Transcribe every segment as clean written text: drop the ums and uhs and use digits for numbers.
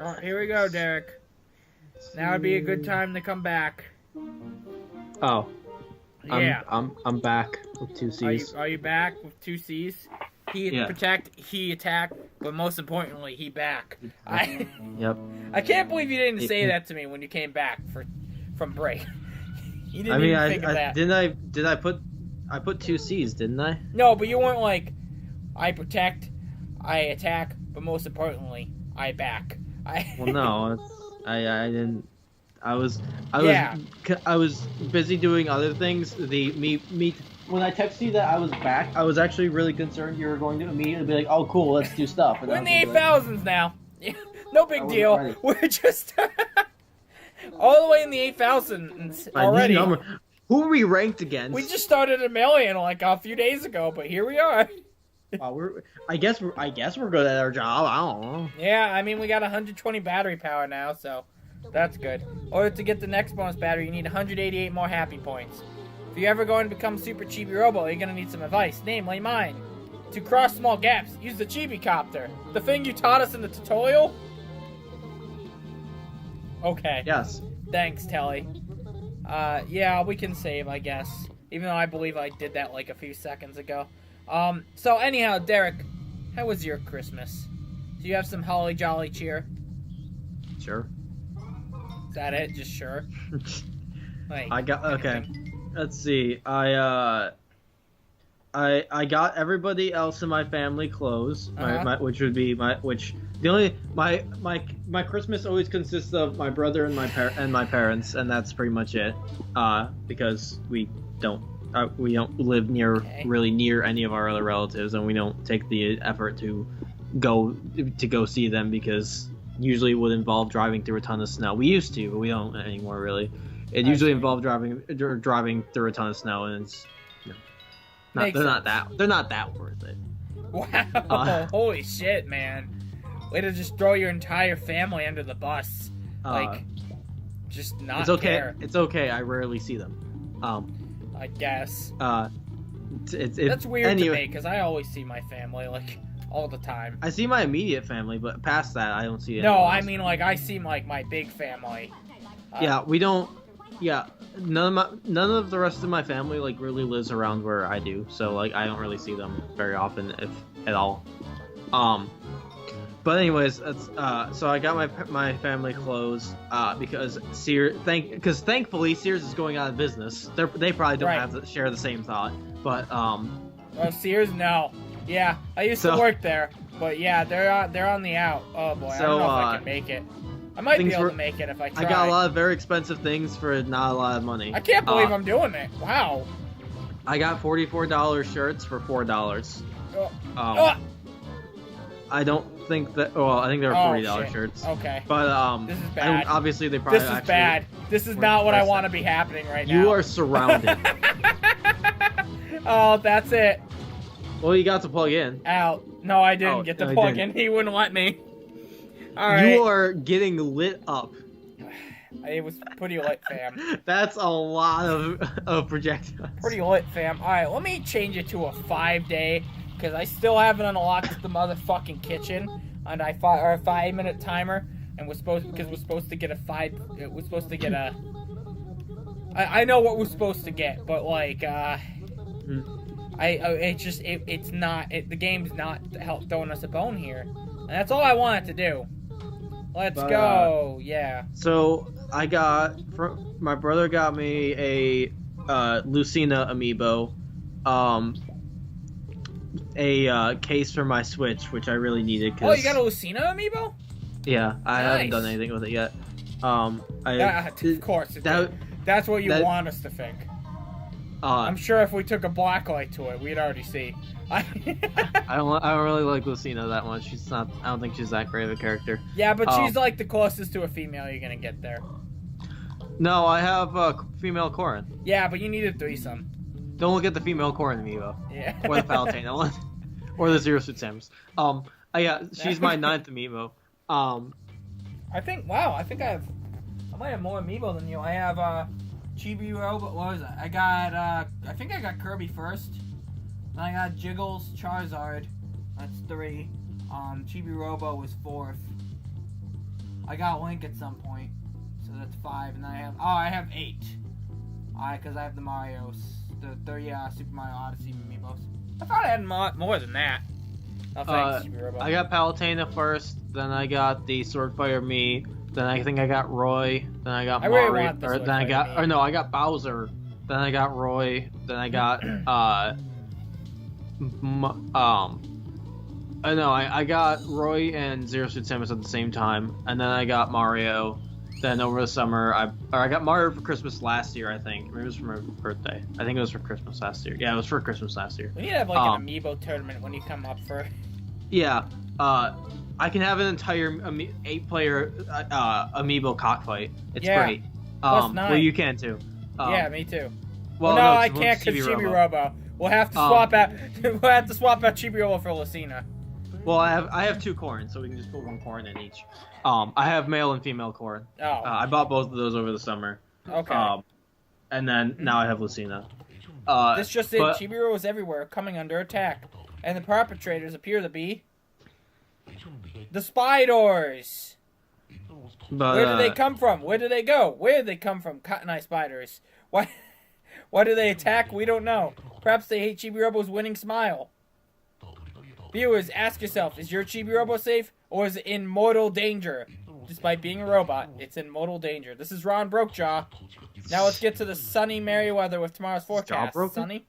Oh, here we go, Derek. Now would be a good time to come back. Oh. Yeah. I'm back with 2 C's. Are you back with 2 C's? He protect, he attack, but most importantly, he back. Yep. I can't believe you didn't say that to me when you came back from break. You didn't even think of that. I put 2 C's, didn't I? No, but you weren't like, I protect, I attack, but most importantly, I back. Well, no, I didn't. I was busy doing other things. When I texted you that I was back, I was actually really concerned you were going to immediately be like, "Oh, cool, let's do stuff." And we're in the 8,000s now. No big deal. Ready. We're just all the way in the 8,000s already. Who are we ranked against? We just started a million like a few days ago, but here we are. I guess we're good at our job. I don't know. Yeah, I mean we got 120 battery power now, so that's good. In order to get the next bonus battery, you need 188 more happy points. If you're ever going to become Super Chibi-Robo, you're going to need some advice, namely mine. To cross small gaps, use the Chibi-Copter. The thing you taught us in the tutorial? Okay. Yes. Thanks, Telly. Yeah, we can save, I guess. Even though I believe I did that like a few seconds ago. So anyhow, Derek, how was your Christmas? Do you have some holly jolly cheer? Sure. Is that it? Just sure? Like, okay. Let's see. I got everybody else in my family clothes, which would be my Christmas always consists of my brother and my parents, and that's pretty much it. Because we don't live really near any of our other relatives, and we don't take the effort to go see them because usually it would involve driving through a ton of snow. We used to, but we don't anymore really. It usually involved driving through a ton of snow, and it's they're not that worth it. Wow! Holy shit, man! Way to just throw your entire family under the bus. Just not. It's okay. Care. It's okay. I rarely see them. I guess. That's weird to me because I always see my family like all the time. I see my immediate family, but past that, I don't see it. No, I mean like I see like my big family. We don't. Yeah, none of the rest of my family like really lives around where I do, so like I don't really see them very often, if at all. But anyways, that's so I got my family clothes because thankfully Sears is going out of business. They probably don't have to share the same thought, but Sears, no. Yeah, I used to work there, but yeah, they're on the out. Oh boy, I don't know if I can make it. I might be able to make it if I try. I got a lot of very expensive things for not a lot of money. I can't believe I'm doing it. Wow. I got $44 shirts for $4. I don't think that. Well, I think they were $40 shirts. Okay. But this is bad. Obviously, they probably. This is bad. This is not what I want to be happening right now. You are surrounded. Oh, that's it. Well, you got to plug in. Out. No, I didn't get to plug in. He wouldn't let me. All right. You are getting lit up. It was pretty lit, fam. That's a lot of projectiles. Pretty lit, fam. All right, let me change it to a 5-day because I still haven't unlocked the motherfucking kitchen, and a 5-minute timer, and we're supposed to get a 5. It was supposed to get a. I know what we're supposed to get, but like it's not. The game's not throwing us a bone here, and that's all I wanted to do. Let's go, yeah. So my brother got me a Lucina amiibo, a case for my Switch, which I really needed. Oh, you got a Lucina amiibo? Yeah, I haven't done anything with it yet. Of course, that's what you want us to think. I'm sure if we took a blacklight to it, we'd already see. I don't really like Lucina that much. I don't think she's that great of a character. Yeah, but she's like the closest to a female you're gonna get there. No, I have female Corrin. Yeah, but you need a threesome. Don't look at the female Corrin amiibo. Yeah. Or the Palutena one. Or the Zero Suit Samus. She's my 9th amiibo. I think I might have more amiibo than you. I have Chibi-Robo. What was it? I think I got Kirby first. Then I got Jiggles, Charizard. That's 3. Chibi-Robo was 4th. I got Link at some point, so that's 5, and then I have 8. Because I have the Mario's, the Super Mario Odyssey amiibos. I thought I had more than that. Oh, thanks, Chibi-Robo. I got Palutena first, then I got the Swordfighter Mii, then I think I got Roy, then I got Mario, really want the then I got, Mii. or no, I got Bowser, then I got Roy, then I got, I got Roy and Zero Suit Samus at the same time, and then I got Mario. Then over the summer, I got Mario for Christmas last year, I think. Maybe it was for my birthday. I think it was for Christmas last year. Yeah, it was for Christmas last year. We need to have like an amiibo tournament when you come up for. Yeah, I can have an entire 8-player amiibo cockfight. It's great. Plus 9. Well, you can too. Yeah, me too. Well, no, no, I can't because Chibi-Robo. We'll have to swap out. We'll have to swap out Chibi-Robo for Lucina. Well, I have 2 corns, so we can just put 1 corn in each. I have male and female corn. Oh. I bought both of those over the summer. Okay. And then now I have Lucina. This just in: Chibi-Robo is everywhere, coming under attack, and the perpetrators appear to be the spiders. But, where do they come from? Where do they go? Where do they come from? Cotton Eye spiders. Why? Why do they attack? We don't know. Perhaps they hate Chibi-Robo's winning smile. Viewers, ask yourself, is your Chibi-Robo safe, or is it in mortal danger? Despite being a robot, it's in mortal danger. This is Ron Brokejaw. Now let's get to the sunny, merry weather with tomorrow's forecast. Sunny?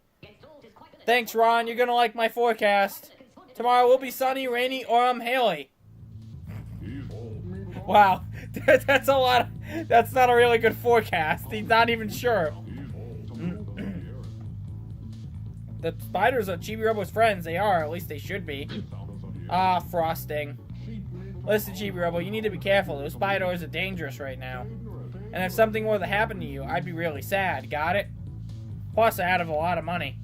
Thanks, Ron. You're going to like my forecast. Tomorrow will be sunny, rainy, or haily. Wow. That's a lot. That's not a really good forecast. He's not even sure. The spiders are Chibi-Robo's friends. They are. At least they should be. Frosting. Listen, Chibi-Robo, you need to be careful. Those spiders are dangerous right now. And if something were to happen to you, I'd be really sad. Got it? Plus, I have a lot of money.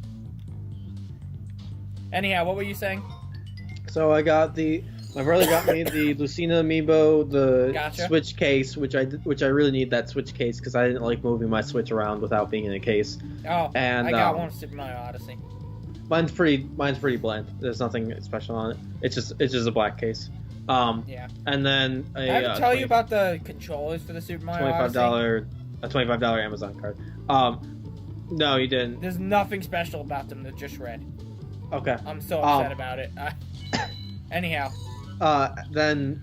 Anyhow, what were you saying? So I got my brother got me the Lucina amiibo, the Switch case, which I really need that Switch case because I didn't like moving my Switch around without being in a case. Oh, and I got one Super Mario Odyssey. Mine's pretty bland. There's nothing special on it. It's just a black case. Yeah. And then I have to tell you about the controllers for the Super Mario Odyssey. $25 Amazon card. No, you didn't. There's nothing special about them that just read. Okay. I'm so upset about it. Anyhow. Then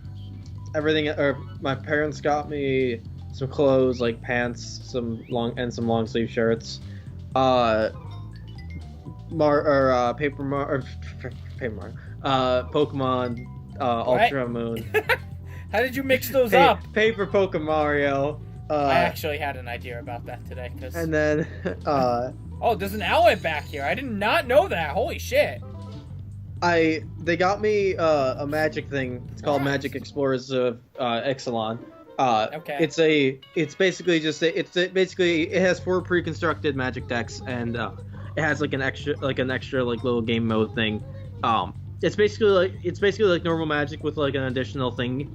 everything, or my parents got me some clothes like pants, some long sleeve shirts, Pokemon, Ultra Moon. How did you mix those up? Paper Pokemon Mario. I actually had an idea about that today. And then, oh, there's an outlet back here. I did not know that. Holy shit. They got me a magic thing. It's called Magic Explorers of Ixalan. Okay. It's basically it has 4 pre-constructed magic decks, and it has like an extra little game mode thing. It's basically like normal Magic with like an additional thing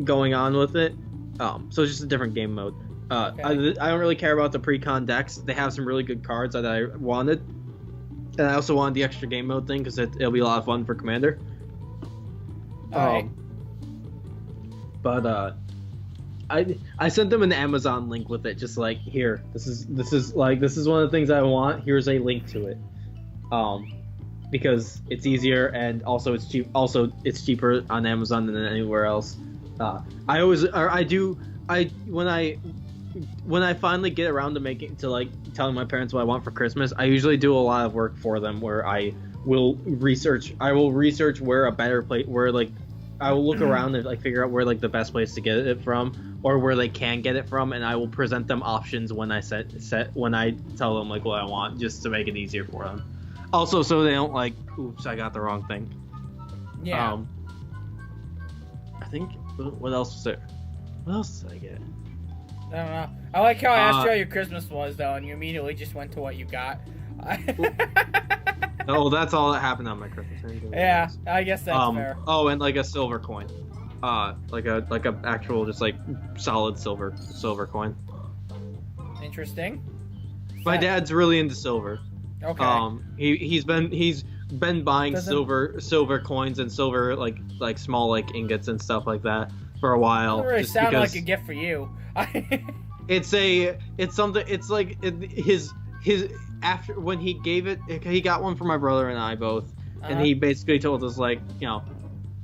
going on with it. So it's just a different game mode. Okay. I don't really care about the pre-con decks. They have some really good cards that I wanted. And I also wanted the extra game mode thing because it'll be a lot of fun for Commander. Alright. But I sent them an Amazon link with it, just like, here, this is one of the things I want. Here's a link to it. Because it's easier and also it's cheap. Also, it's cheaper on Amazon than anywhere else. When I finally get around to telling my parents what I want for Christmas, I usually do a lot of work for them where I will research where a better place, I will look around and figure out where the best place to get it from, or where they can get it from, and I will present them options when I when I tell them what I want, just to make it easier for them. Also, so they don't oops, I got the wrong thing. Yeah. I think, what else was there? What else did I get? I don't know. I like how I asked you how your Christmas was, though, and you immediately just went to what you got. Oh, that's all that happened on my Christmas. Yeah, I guess that's fair. Oh, and a silver coin. Like a actual just solid silver coin. Interesting. My dad's really into silver. Okay. been buying Doesn't- silver coins and silver like small like ingots and stuff like that for a while. Doesn't really just sound because like a gift for you. it's something. It's like his after when he gave it, he got one for my brother and I both, and he basically told us like, you know,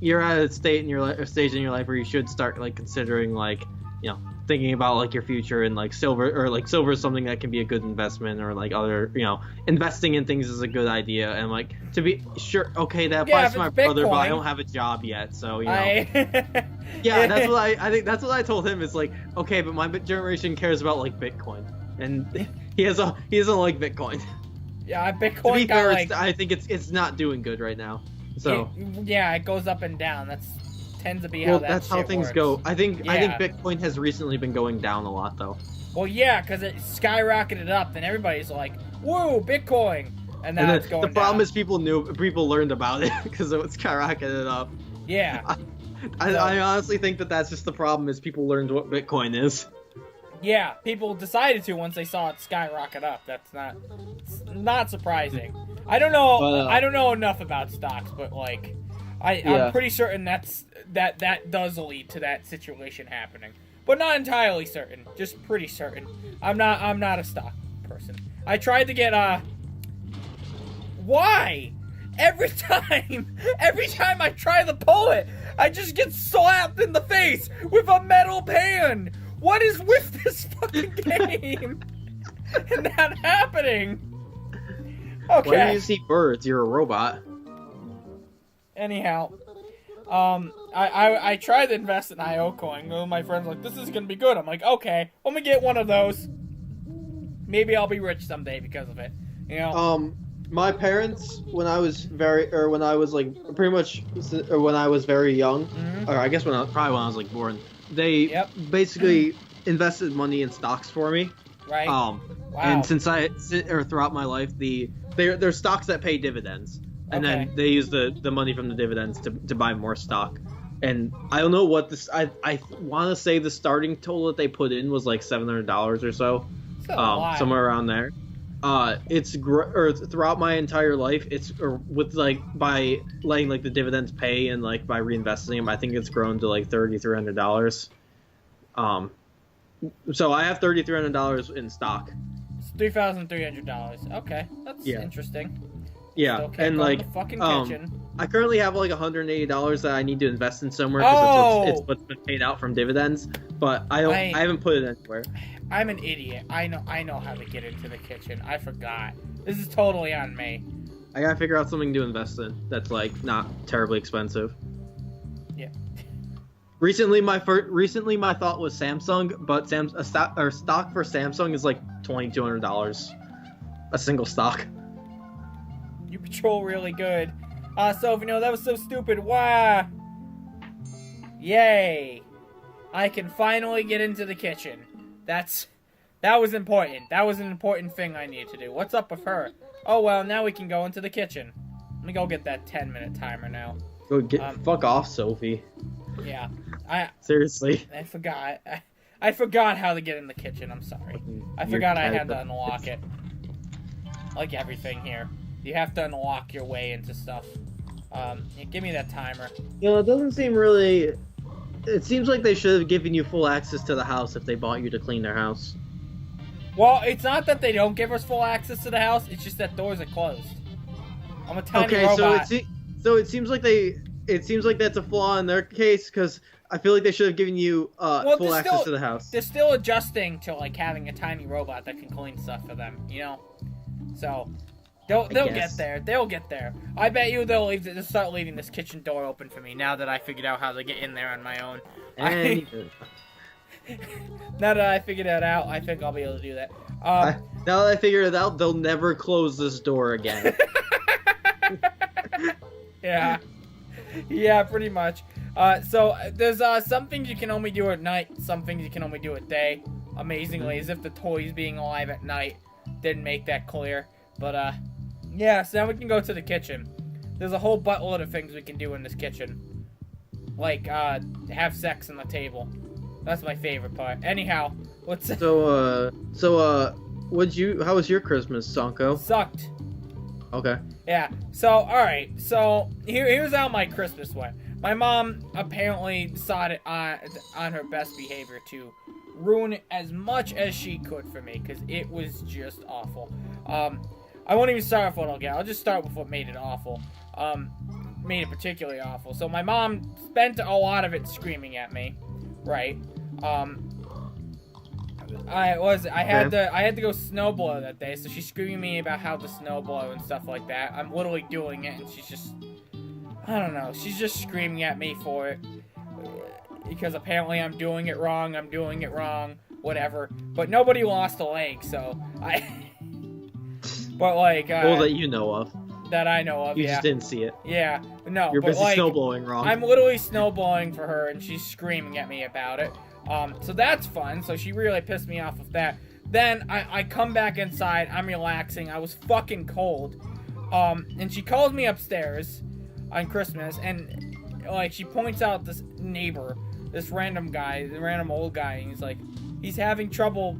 you're at a stage in your life where you should start like considering like, you know, thinking about like your future, and like silver is something that can be a good investment, or like other, you know, investing in things is a good idea. And like, to be sure, okay, that applies to my brother, but I don't have a job yet, so you know. Yeah, that's what I think that's what I told him, is like, okay, but my generation cares about like Bitcoin, and he doesn't like Bitcoin. Yeah, Bitcoin. To be fair, like, I think it's not doing good right now. So it goes up and down. That's tends to be how that's how things works. go. I think Bitcoin has recently been going down a lot though. Well, yeah, because it skyrocketed up, and everybody's like, "Whoa, Bitcoin!" And now it's going down. The problem is people learned about it because it was skyrocketed up. Yeah. I honestly think that's just the problem, is people learned what Bitcoin is. Yeah, people decided to once they saw it skyrocket up. That's not surprising. I don't know. But, I don't know enough about stocks, but like, I'm pretty certain that does lead to that situation happening, but not entirely certain. Just pretty certain. I'm not a stock person. I tried to get Why? Every time I try to pull it, I just get slapped in the face with a metal pan. What is with this fucking game? And that happening? Okay. Why do you see birds? You're a robot. Anyhow, I tried to invest in IO coin. One of my friends were like, this is gonna be good. I'm like, okay, let me get one of those. Maybe I'll be rich someday because of it. You know. My parents, when I was very young, or I guess when I was like born, they basically invested money in stocks for me. Right. Wow. And throughout my life, they're stocks that pay dividends, and then they use the money from the dividends to buy more stock. And I don't know what this. I want to say the starting total that they put in was like $700 or so, somewhere around there. Throughout my entire life, by letting like the dividends pay and like by reinvesting them, I think it's grown to like $3,300. So I have $3,300 in stock. It's $3,300. Okay, that's interesting. Yeah, and like the fucking kitchen. I currently have like $180 that I need to invest in somewhere because it's what's been paid out from dividends, but I haven't put it anywhere. I'm an idiot. I know how to get into the kitchen. I forgot. This is totally on me. I gotta figure out something to invest in that's like not terribly expensive. Yeah. Recently my thought was Samsung, but stock for Samsung is like $2,200, a single stock. You patrol really good. So that was so stupid. Wow. Yay. I can finally get into the kitchen. That was important. That was an important thing I needed to do. What's up with her? Oh, well, now we can go into the kitchen. Let me go get that 10-minute timer now. Go fuck off, Sophie. Yeah. Seriously. I forgot. I forgot how to get in the kitchen. I'm sorry. I forgot I had to unlock it. Like everything here. You have to unlock your way into stuff. Give me that timer. It doesn't seem really... It seems like they should have given you full access to the house if they bought you to clean their house. Well, it's not that they don't give us full access to the house. It's just that doors are closed. I'm a tiny robot. So it seems like that's a flaw in their case, because I feel like they should have given you full access to the house. They're still adjusting to like having a tiny robot that can clean stuff for them, you know? So... They'll get there. They'll get there. I bet you they'll start leaving this kitchen door open for me now that I figured out how to get in there on my own. Now that I figured that out, I think I'll be able to do that. Now that I figured it out, they'll never close this door again. Yeah. Yeah, pretty much. So there's some things you can only do at night, some things you can only do at day. Amazingly, as if the toys being alive at night didn't make that clear. But yeah, so now we can go to the kitchen. There's a whole buttload of things we can do in this kitchen. Like, have sex on the table. That's my favorite part. Anyhow, what's... how was your Christmas, Sanko? Sucked. Okay. Yeah. So, all right. So here's how my Christmas went. My mom apparently decided on her best behavior to ruin it as much as she could for me, because it was just awful. I won't even start with what I'll get. I'll just start with what made it awful. Made it particularly awful. So my mom spent a lot of it screaming at me, right? I had to go snowblow that day, so she's screaming at me about how to snowblow and stuff like that. I'm literally doing it, and she's just, I don't know, she's just screaming at me for it, because apparently I'm doing it wrong, whatever. But nobody lost a leg, so but like, well, that you know of. That I know of, You yeah. just didn't see it. Yeah, no, You're but busy like, snowblowing wrong. I'm literally snowblowing for her, and she's screaming at me about it. So that's fun. So she really pissed me off with that. Then I come back inside. I'm relaxing. I was fucking cold. And she calls me upstairs on Christmas, and like she points out this neighbor, this random guy, the random old guy, and he's like, he's having trouble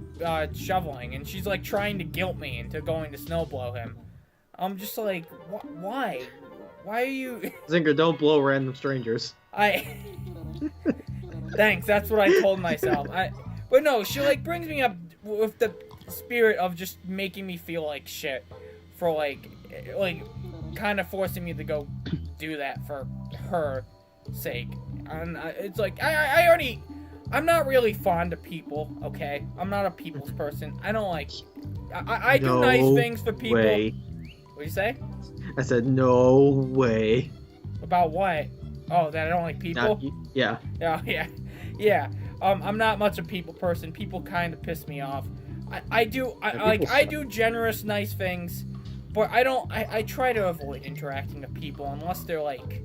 shoveling, and she's like trying to guilt me into going to snowblow him. I'm just like, why? Why are you? Zinker, don't blow random strangers. Thanks, that's what I told myself. But no, she like brings me up with the spirit of just making me feel like shit for like kind of forcing me to go do that for her sake. And it's like I'm not really fond of people. Okay, I'm not a people's person. I don't like. I do nice things for people. Way. What do you say? I said no way. About what? Oh, that I don't like people? Yeah. Oh, yeah. I'm not much a people person. People kind of piss me off. I do generous, nice things, but I try to avoid interacting with people unless they're like,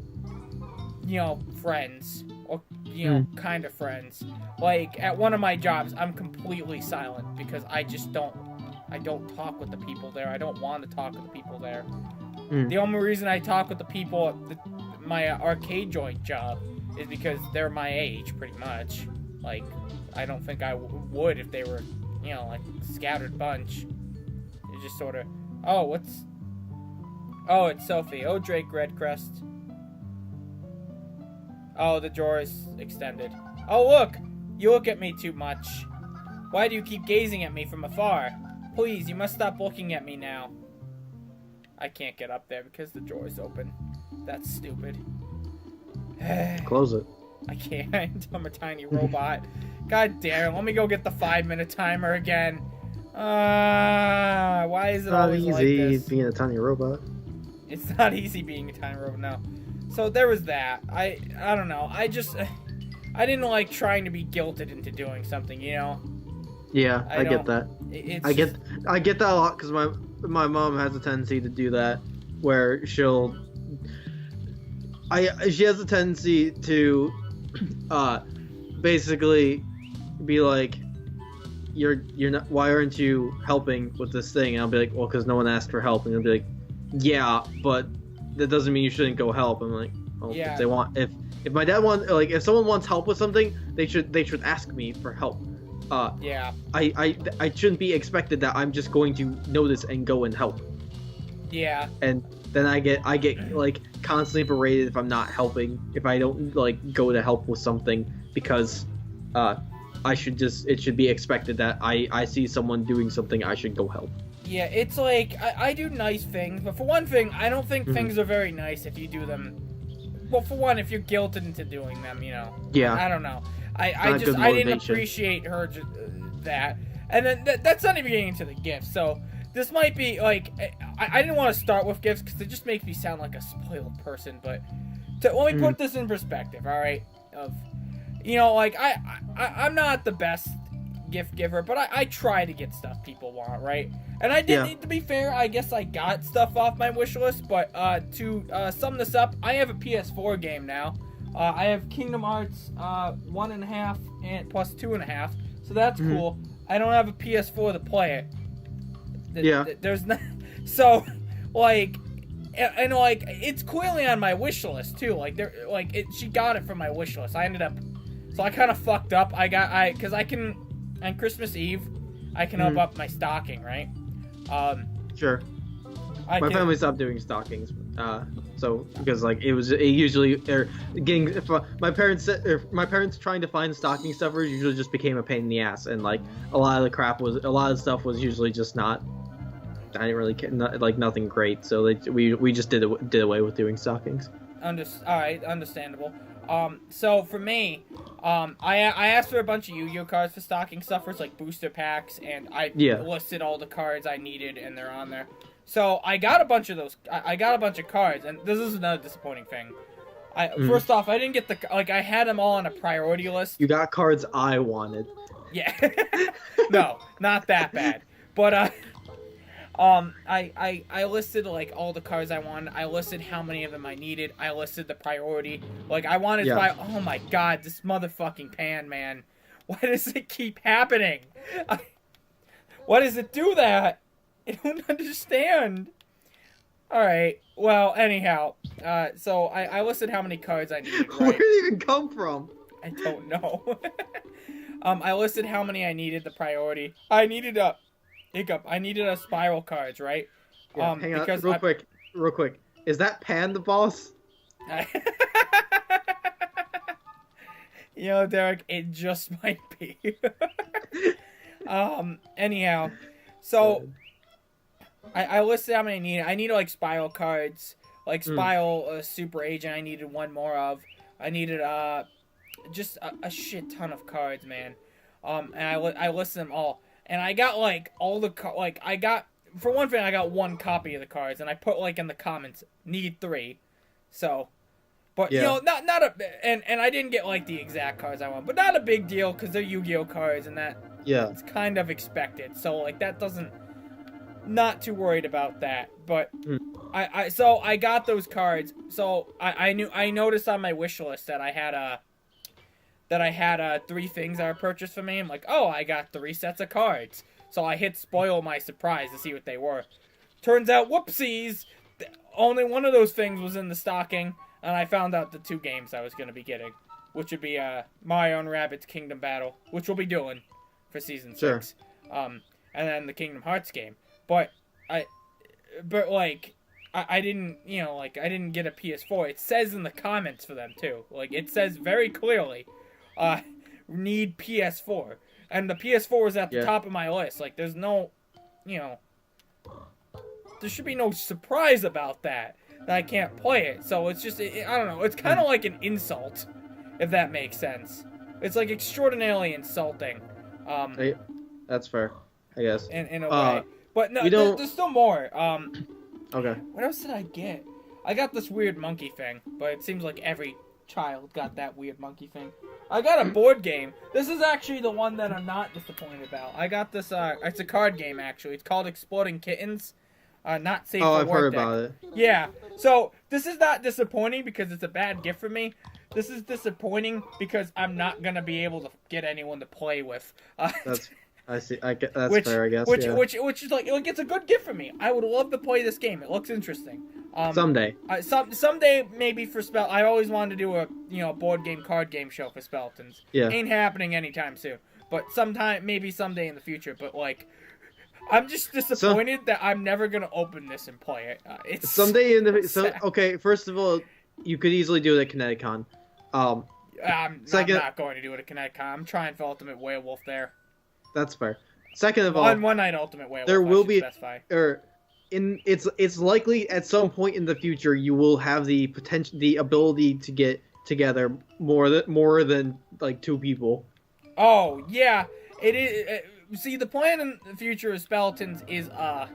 friends or kind of friends. Like at one of my jobs, I'm completely silent because I don't talk with the people there. I don't want to talk with the people there. The only reason I talk with the people at my arcade joint job is because they're my age, pretty much. Like, I don't think I would if they were, like, scattered bunch. It's just sort of, it's Sophie. Oh, Drake Redcrest. Oh, the drawer is extended. Oh, look! You look at me too much. Why do you keep gazing at me from afar? Please, you must stop looking at me now. I can't get up there because the drawer is open. That's stupid. Close it. I can't. I'm a tiny robot. God damn it. Let me go get the 5-minute timer again. Why is it always like this? Not easy being a tiny robot. It's not easy being a tiny robot, no. So there was that. I don't know. I didn't like trying to be guilted into doing something, Yeah, I get that. I get that a lot because my mom has a tendency to do that, where she has a tendency to basically be like, you're not, why aren't you helping with this thing? And I'll be like, well, because no one asked for help. And they'll be like, yeah, but that doesn't mean you shouldn't go help. I'm like, well, yeah. if they want, if my dad wants, like, if someone wants help with something, they should ask me for help. Yeah. I shouldn't be expected that I'm just going to notice and go and help. Yeah. And then I get like constantly berated if I'm not helping, if I don't like go to help with something, because it should be expected that I see someone doing something, I should go help. Yeah, it's like I do nice things, but for one thing, I don't think things are very nice if you do them. Well, for one, if you're guilted into doing them, Yeah. I don't know. I didn't appreciate her that, and then that's not even getting into the gifts. So this might be like I didn't want to start with gifts because it just makes me sound like a spoiled person. But let me put this in perspective. All right, like I'm not the best gift giver, but I try to get stuff people want, right? And I did, to be fair, I guess I got stuff off my wish list. But to sum this up, I have a PS4 game now. I have Kingdom Hearts 1.5 and plus 2.5, so that's cool. I don't have a PS4 to play it. There's not, so like, and like it's clearly on my wish list too. Like she got it from my wish list. I ended up, so I kind of fucked up. Because I can on Christmas Eve, I can open up my stocking, right? Sure. My family stopped doing stockings, so because like it usually getting if my parents trying to find stocking stuffers usually just became a pain in the ass, and like a lot of stuff was usually just not. I didn't really care, like nothing great, so we just did away with doing stockings. All right, understandable. So for me, I asked for a bunch of Yu-Gi-Oh cards for stocking stuffers, like booster packs, and I listed all the cards I needed, and they're on there. So I got a bunch of those. I got a bunch of cards, and this is another disappointing thing. First off, I didn't get I had them all on a priority list. You got cards I wanted. Yeah. No, not that bad. But I listed like all the cards I wanted. I listed how many of them I needed. I listed the priority. Like I wanted to buy. Oh my god, this motherfucking pan, man! Why does it keep happening? Why does it do that? I don't understand. All right. Well, anyhow, so I listed how many cards I needed. Right? Where did it even come from? I don't know. I listed how many I needed. The priority. I needed a. Hiccup. I needed a spiral cards, right? Yeah, hang on, real quick. Is that Pan the boss? You know, Derek, it just might be. Anyhow, so I listed how many I needed. I needed like spiral cards, like spiral super agent. I needed one more of. I needed just a shit ton of cards, man. And I listed them all. And I got, like, all the, for one thing, I got one copy of the cards, and I put, like, in the comments, need 3. So, but, you know, not and I didn't get, like, the exact cards I want, but not a big deal, because they're Yu-Gi-Oh cards, and it's kind of expected. So, like, that doesn't, not too worried about that, but, so I got those cards, so I noticed on my wish list that I had 3 things that were purchased for me. I'm like, oh, I got 3 sets of cards. So I hit spoil my surprise to see what they were. Turns out, whoopsies, only one of those things was in the stocking, and I found out the 2 games I was going to be getting, which would be Mario and Rabbids Kingdom Battle, which we'll be doing for Season 6. And then the Kingdom Hearts game. But I didn't, you know, like, I didn't get a PS4. It says in the comments for them, too. Like, it says very clearly, need PS4. And the PS4 was at the top of my list. Like, there's no, you know, there should be no surprise about that I can't play it. So it's just, I don't know, it's kind of like an insult, if that makes sense. It's, like, extraordinarily insulting. That's fair, I guess. In a way. But no, there's still more. Okay. What else did I get? I got this weird monkey thing, but it seems like every child got that weird monkey thing. I got a board game. This is actually the one that I'm not disappointed about. I got this, it's a card game, actually. It's called Exploding Kittens. Not safe for work. I've heard about it. Yeah. So, this is not disappointing because it's a bad gift for me. This is disappointing because I'm not going to be able to get anyone to play with. I see. That's fair, I guess. Which is like it's a good gift for me. I would love to play this game. It looks interesting. Someday. Someday maybe for Spell. I always wanted to do a board game card game show for Speletons. Yeah. Ain't happening anytime soon. But maybe someday in the future. But like, I'm just disappointed that I'm never gonna open this and play it. It's someday in the okay. First of all, you could easily do it at Kineticon. I'm not going to do it at Kineticon. I'm trying for Ultimate Werewolf there. That's fair. Second of all, one night Ultimate Werewolf. There will be it's likely at some point in the future you will have the ability to get together more than like 2 people. Oh yeah, it is. See, the plan in the future of Speletons is a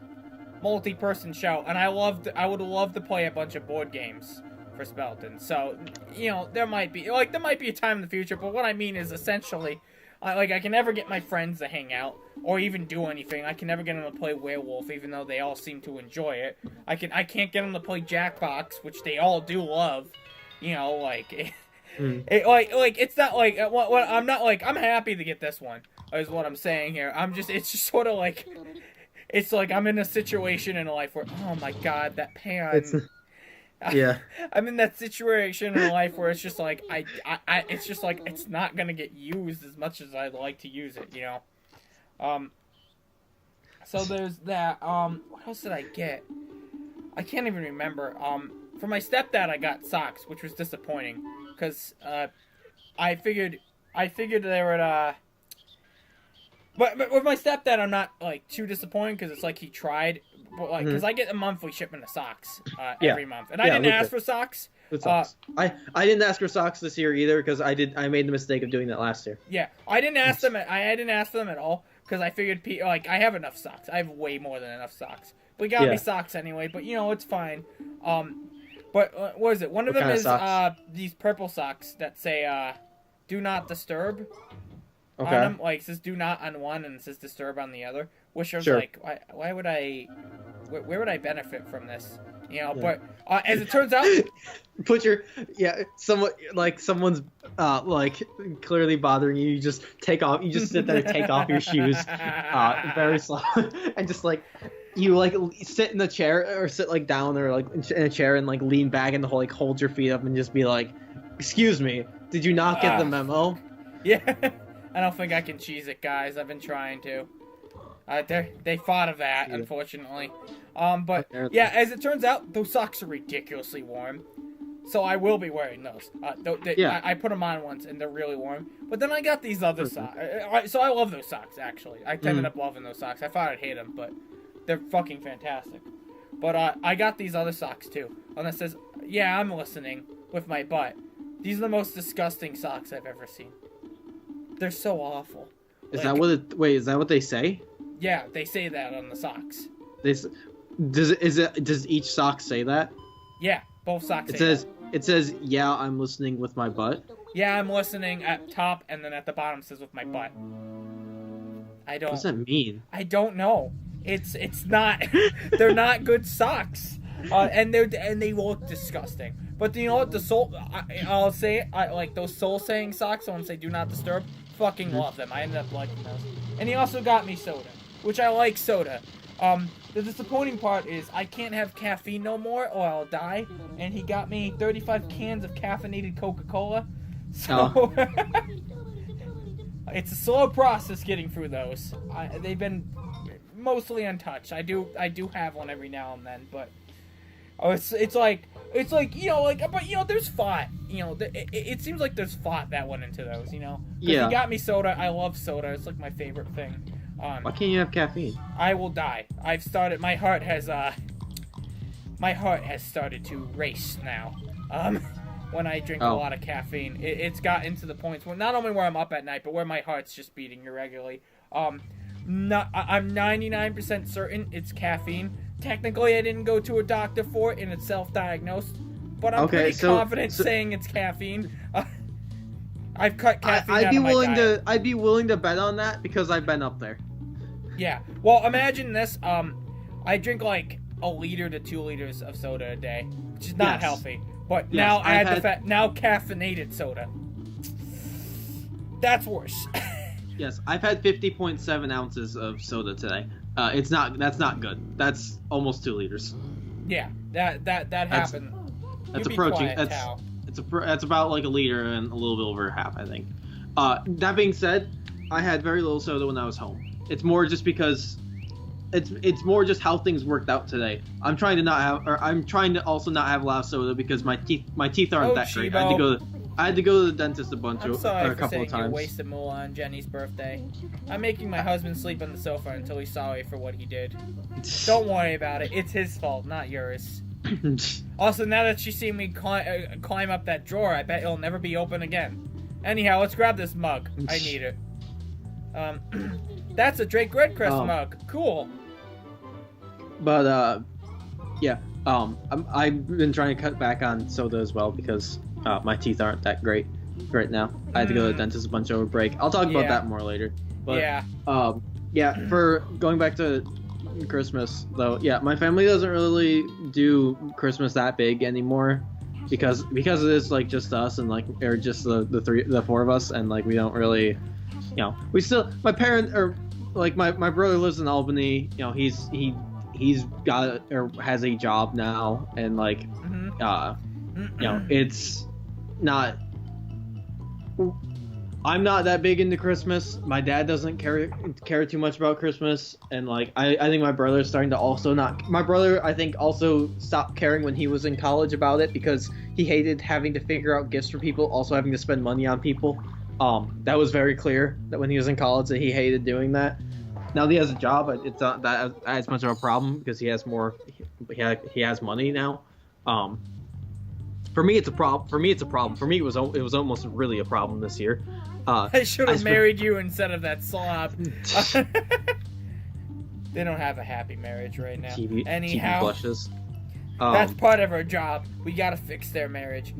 multi-person show, and I would love to play a bunch of board games for Speletons. So, you know, there might be a time in the future, but what I mean is essentially, I can never get my friends to hang out or even do anything. I can never get them to play Werewolf, even though they all seem to enjoy it. I can't get them to play Jackbox, which they all do love. You know, like it's not like I'm not like I'm happy to get this one. Is what I'm saying here. It's just sort of like, it's like I'm in a situation in life where, oh my god, that pan. Yeah. I'm in that situation in life where it's just like it's just like it's not gonna get used as much as I'd like to use it, you know. So there's that. What else did I get? I can't even remember. For my stepdad, I got socks, which was disappointing because I figured they would. But with my stepdad, I'm not like too disappointed because it's like he tried, but like because I get a monthly shipment of socks every month, and I didn't ask for socks. Socks. I didn't ask for socks this year either because I made the mistake of doing that last year. Yeah, I didn't ask them. I didn't ask for them at all because I figured like I have enough socks. I have way more than enough socks. But he got me socks anyway. But it's fine. But what is it? One of them is these purple socks that say "Do not disturb." Okay. On them, like it says "Do not" on one and it says "Disturb" on the other. Which I was like, why would I? Where would I benefit from this? But as it turns out, someone's like clearly bothering you. You just take off. You just sit there, take off your shoes, very slow, and just like. You like sit in the chair or sit like down or like in a chair and like lean back and hold your feet up and just be like, "Excuse me, did you not get the memo?" Yeah, I don't think I can cheese it, guys. I've been trying to. They thought of that, unfortunately. But yeah, as it turns out, those socks are ridiculously warm, so I will be wearing those. I put them on once and they're really warm. But then I got these other socks. So I love those socks actually. I ended up loving those socks. I thought I'd hate them, but. They're fucking fantastic. But I got these other socks too. And it says, "Yeah, I'm listening," with my butt. These are the most disgusting socks I've ever seen. They're so awful. Is that what they say? Yeah, they say that on the socks. Does each sock say that? Yeah, both socks It says, "Yeah, I'm listening with my butt." Yeah, I'm listening at top, and then at the bottom says with my butt. What does that mean? I don't know. It's not. They're not good socks, and they look disgusting. But you know what? I'll say it. I like those soul saying socks. I want to say "Do not disturb." Fucking love them. I ended up liking those. And he also got me soda, which I like soda. The disappointing part is I can't have caffeine no more, or I'll die. And he got me 35 cans of caffeinated Coca-Cola. So it's a slow process getting through those. They've been mostly untouched. I do have one every now and then, but it's like but there's thought. It seems like there's thought that went into those. Yeah. He got me soda. I love soda. It's like my favorite thing. Why can't you have caffeine? I will die. I've started. My heart has started to race now. When I drink a lot of caffeine, it's gotten to the points where not only where I'm up at night, but where my heart's just beating irregularly. I'm 99% certain it's caffeine. Technically, I didn't go to a doctor for it, and it's self-diagnosed. But I'm pretty confident saying it's caffeine. I've cut caffeine out of my diet. I'd be willing to bet on that because I've been up there. Yeah. Well, imagine this. I drink like 1 liter to 2 liters of soda a day, which is not healthy. But now now caffeinated soda. That's worse. Yes, I've had 50.7 ounces of soda today. That's not good. That's almost 2 liters. Yeah, that happened. That's approaching. That's about like 1 liter and a little bit over half, I think. That being said, I had very little soda when I was home. It's more just because it's more just how things worked out today. I'm trying to also not have a lot of soda because my teeth aren't that great. I had to go to the dentist a couple of times. You wasted moolah on Jenny's birthday. I'm making my husband sleep on the sofa until he's sorry for what he did. Don't worry about it. It's his fault, not yours. Also, now that she's seen me climb up that drawer, I bet it'll never be open again. Anyhow, let's grab this mug. I need it. That's a Drake Redcrest mug. Cool. But yeah. I've been trying to cut back on soda as well because my teeth aren't that great right now. I had to go to the dentist a bunch over break. I'll talk about that more later. But, for going back to Christmas though, my family doesn't really do Christmas that big anymore because it is like just us and like or just the four of us and like we don't really, we still my parents or like my brother lives in Albany. He's got or has a job now and like it's not I'm not that big into Christmas. My dad doesn't care too much about Christmas, and like I think my brother's starting to also not. My brother, I think, also stopped caring when he was in college about it because he hated having to figure out gifts for people, also having to spend money on people. That was very clear that when he was in college that he hated doing that. Now that he has a job, it's not that as much of a problem because he has more. He has money now. For me, it's a problem. For me, it was almost really a problem this year. I should have married you instead of that slob. They don't have a happy marriage right now. Anyhow, TV blushes. That's part of our job. We gotta fix their marriage.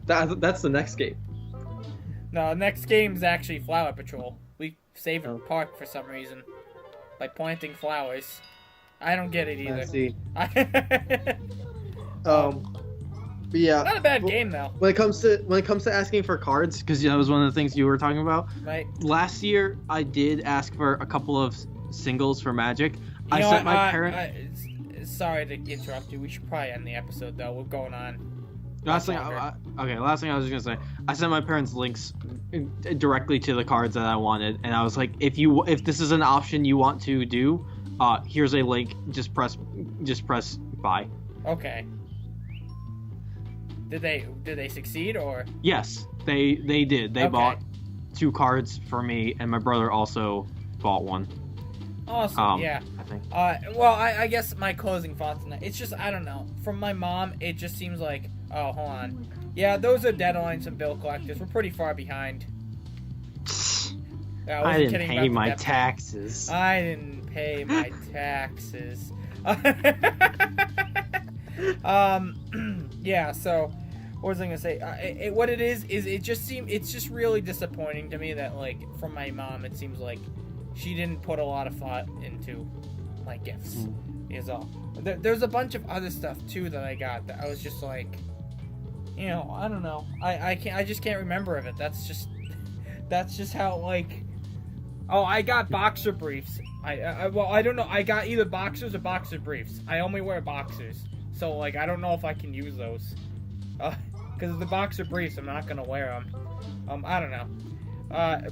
That's the next game. No, next game is actually Flower Patrol. We save a park for some reason by planting flowers. I don't get it either. I see. But yeah, not a bad game though. When it comes to asking for cards, because that was one of the things you were talking about. Right. Last year, I did ask for a couple of singles for Magic. I sent my parents. Sorry to interrupt you. We should probably end the episode though. We're going on. Last thing I was just gonna say, I sent my parents links directly to the cards that I wanted, and I was like, if this is an option you want to do, here's a link. Just press buy. Okay. Did they succeed or? Yes, they did. They bought 2 cards for me, and my brother also bought one. Awesome. Yeah. I think. Well, I guess my closing thoughts on that. It's just I don't know. From my mom, it just seems like hold on. Yeah, those are deadlines and bill collectors. We're pretty far behind. I didn't pay my taxes. I didn't pay my taxes. Yeah, so what was I gonna say? What it is it's just really disappointing to me that like from my mom it seems like she didn't put a lot of thought into my gifts. Is all. There's a bunch of other stuff too that I got that I was just like, I don't know. I just can't remember of it. That's just how like. Oh, I got boxer briefs. I don't know. I got either boxers or boxer briefs. I only wear boxers. So, like, I don't know if I can use those. Because of the boxer briefs, I'm not going to wear them. I don't know.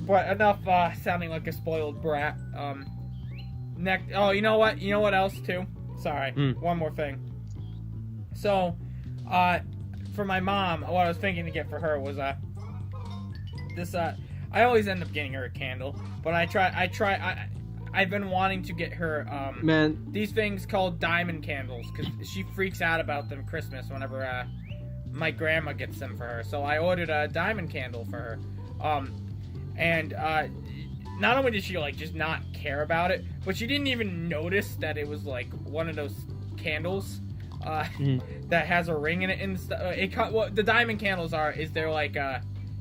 But enough sounding like a spoiled brat. Next. Oh, you know what? You know what else, too? Sorry. One more thing. So, for my mom, what I was thinking to get for her was, this, I always end up getting her a candle. But I've been wanting to get her these things called diamond candles because she freaks out about them Christmas whenever my grandma gets them for her. So I ordered a diamond candle for her, and not only did she like just not care about it, but she didn't even notice that it was like one of those candles that has a ring in it and stuff. What the diamond candles is they're like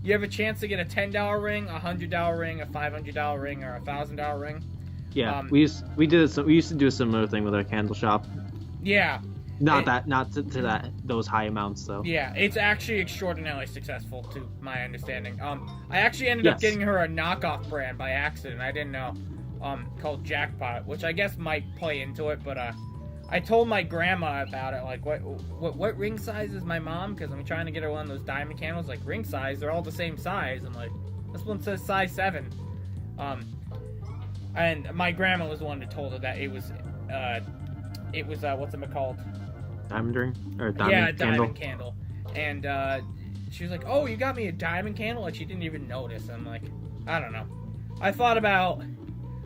you have a chance to get a $10 ring, a $100 ring, a $500 ring, or a $1,000 ring. Yeah, we used to do a similar thing with our candle shop. Yeah. Not to those high amounts though. Yeah, it's actually extraordinarily successful to my understanding. I actually ended up getting her a knockoff brand by accident. I didn't know. Called Jackpot, which I guess might play into it, but I told my grandma about it, like what ring size is my mom? Because I'm trying to get her one of those diamond candles, like ring size. They're all the same size. I'm like, this one says size 7. And my grandma was the one that told her that it was what's it called? Diamond ring or diamond candle? Diamond candle. And she was like, "Oh, you got me a diamond candle?" Like she didn't even notice. I'm like, I don't know. I thought about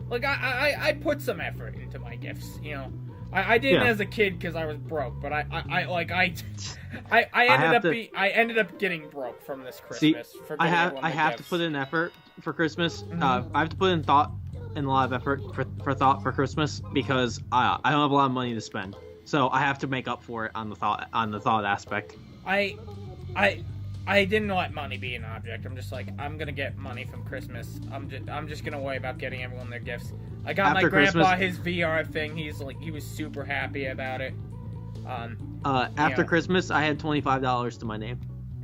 like I put some effort into my gifts, I didn't as a kid because I was broke, but I ended up getting broke from this Christmas. See, I have to put in effort for Christmas. I have to put in thought and a lot of effort for thought for Christmas because I don't have a lot of money to spend, so I have to make up for it on the thought aspect. I didn't let money be an object. I'm just like, I'm gonna get money from Christmas. I'm just gonna worry about getting everyone their gifts. I got my grandpa his VR thing. He was super happy about it. After Christmas, I had $25 to my name.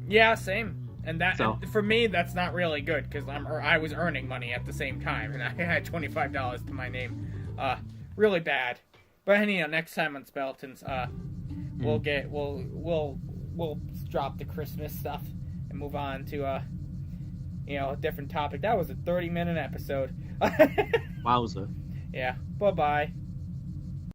Yeah, same. And and for me, that's not really good because I was earning money at the same time, and I had $25 to my name. Really bad. But anyhow, next time on Speletons, we'll drop the Christmas stuff and move on to a different topic. That was a 30-minute episode. Wowza. Yeah. Bye-bye.